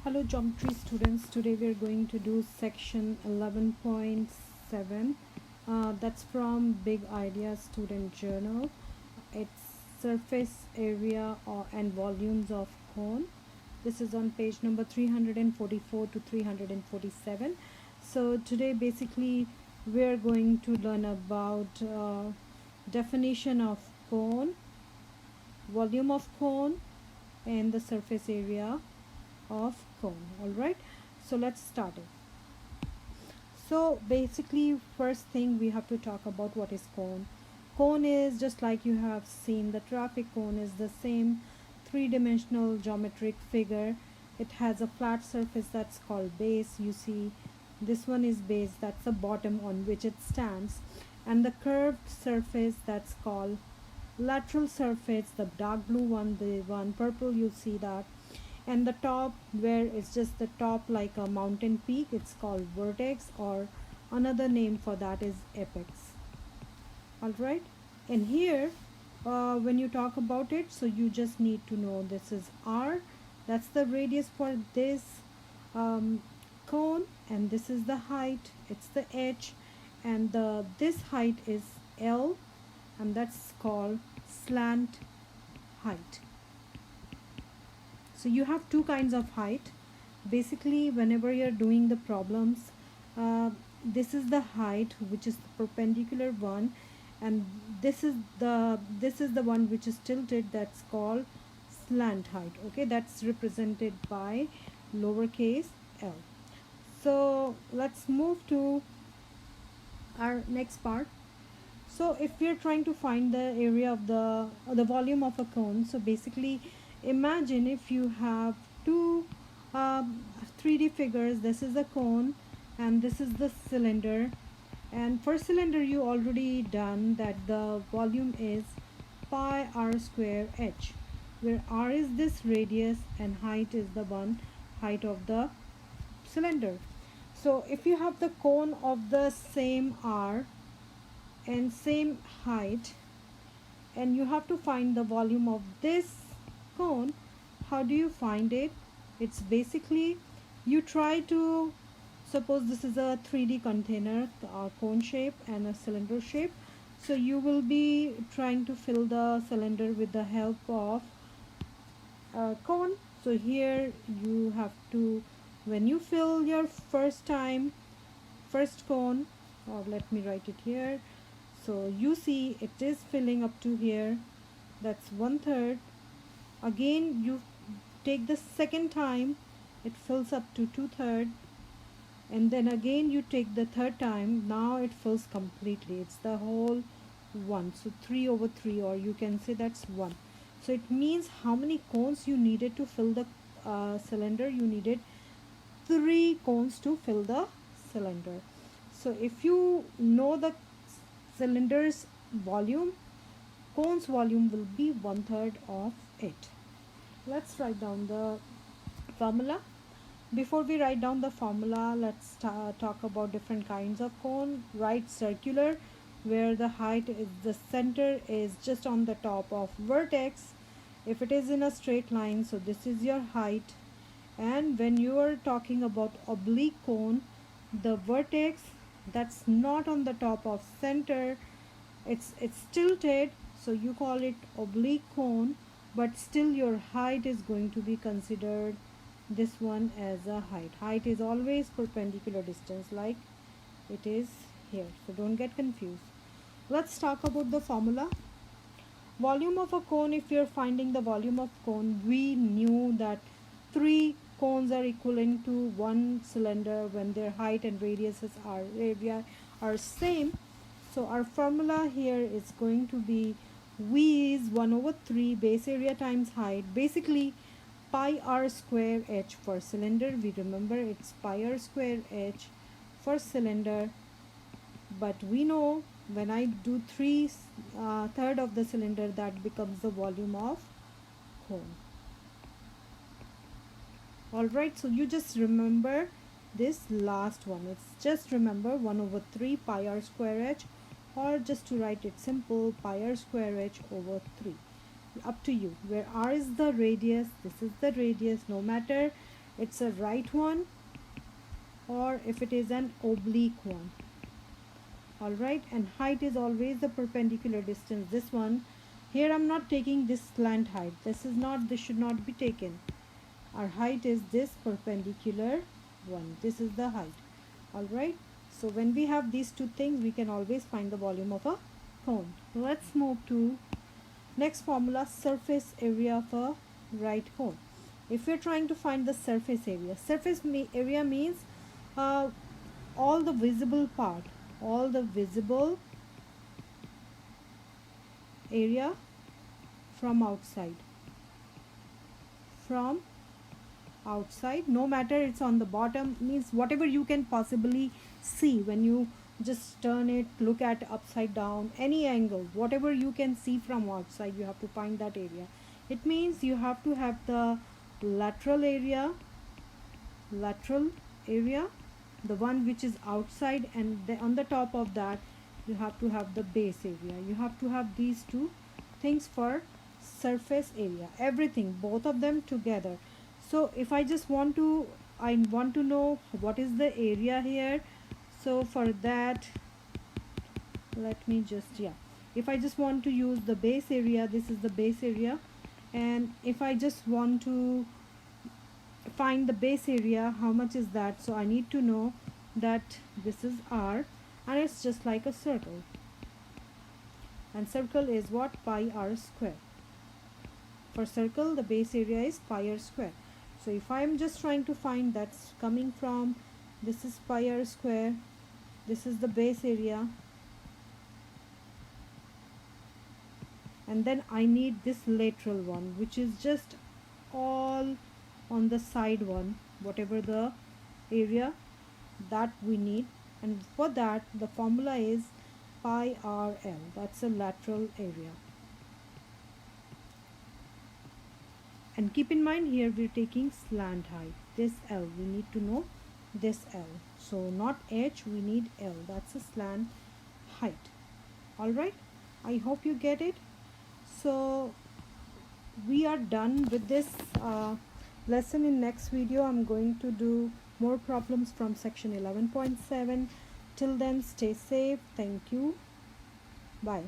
Hello geometry students, today we are going to do section 11.7. That's from Big Idea Student Journal. It's surface area and volumes of cone. This is on page number 344 to 347. So today basically we are going to learn about definition of cone, volume of cone, and the surface area of cone. All right, so let's start it. So basically first thing we have to talk about what is cone. Cone is just like you have seen the traffic cone is the same three-dimensional geometric figure. It has a flat surface that's called base. You see this one is base, that's the bottom on which it stands, and the curved surface that's called lateral surface, the dark blue one, the one purple, you see that, and the top where it's just the top like a mountain peak, it's called vertex, or another name for that is apex. All right, and here when you talk about it, so you just need to know this is r, that's the radius for this um, cone, and this is the height, it's the h, and the this height is l, and that's called slant height. So you have two kinds of height. Basically whenever you're doing the problems, this is the height which is the perpendicular one, and this is the one which is tilted, that's called slant height. Okay, that's represented by lowercase l. So let's move to our next part. So if we're trying to find the area of the volume of a cone, so basically imagine if you have two 3D figures. This is a cone and this is the cylinder, and for cylinder you already done that the volume is pi r square h, where r is this radius and height is the one height of the cylinder. So if you have the cone of the same r and same height, and you have to find the volume of this cone, how do you find it? It's basically you try to suppose this is a 3D container, cone shape and a cylinder shape. So you will be trying to fill the cylinder with the help of a cone. So here you have to, when you fill your first cone, or let me write it here, so you see it is filling up to here, that's 1/3. Again you take the second time, it fills up to 2/3, and then again you take the third time, now it fills completely, it's the whole one, so 3/3, or you can say that's 1. So it means how many cones you needed to fill the cylinder? You needed 3 cones to fill the cylinder. So if you know the cylinder's volume, cone's volume will be 1/3 of it. Let's write down the formula. Before we write down the formula, let's talk about different kinds of cone. Right, circular, where the height is, the center is just on the top of vertex. If it is in a straight line, so this is your height. And when you are talking about oblique cone, the vertex that's not on the top of center, it's tilted, so you call it oblique cone, but still your height is going to be considered this one as a height is always perpendicular distance like it is here, so don't get confused. Let's talk about the formula. Volume of a cone, if you're finding the volume of cone, we knew that 3 cones are equivalent to 1 cylinder when their height and radiuses are area are same. So our formula here is going to be V is 1/3 base area times height, basically pi r square h for cylinder. We remember it's pi r square h for cylinder, but we know when I do 3/3 of the cylinder, that becomes the volume of cone. Alright, so you just remember this last one. It's just remember 1/3 pi r square h, or just to write it simple, pi r square h over 3. Up to you. Where r is the radius, this is the radius. No matter it's a right one or if it is an oblique one. Alright, and height is always the perpendicular distance. This one here, I'm not taking this slant height. This should not be taken. Our height is this perpendicular one. This is the height. Alright, so when we have these two things, we can always find the volume of a cone. Let's move to next formula, surface area of a right cone. If we're trying to find the surface area means all the visible part, all the visible area from outside, no matter it's on the bottom, means whatever you can possibly see when you just turn it, look at upside down, any angle, whatever you can see from outside, you have to find that area. It means you have to have the lateral area, the one which is outside, and on the top of that you have to have the base area. You have to have these two things for surface area, everything, both of them together. So if I want to know what is the area here, so for that let me just, if I just want to use the base area, this is the base area, and if I just want to find the base area, how much is that? So I need to know that this is r, and it's just like a circle, and circle is what? Pi r square. For circle, the base area is pi r square. So if I am just trying to find, that's coming from, this is pi r square, this is the base area, and then I need this lateral one, which is just all on the side one, whatever the area that we need, and for that the formula is pi r l, that's a lateral area. And keep in mind, here we're taking slant height, this L, we need to know this L, so not H, we need L, that's a slant height. Alright, I hope you get it. So we are done with this lesson. In next video I'm going to do more problems from section 11.7. Till then, stay safe. Thank you. Bye.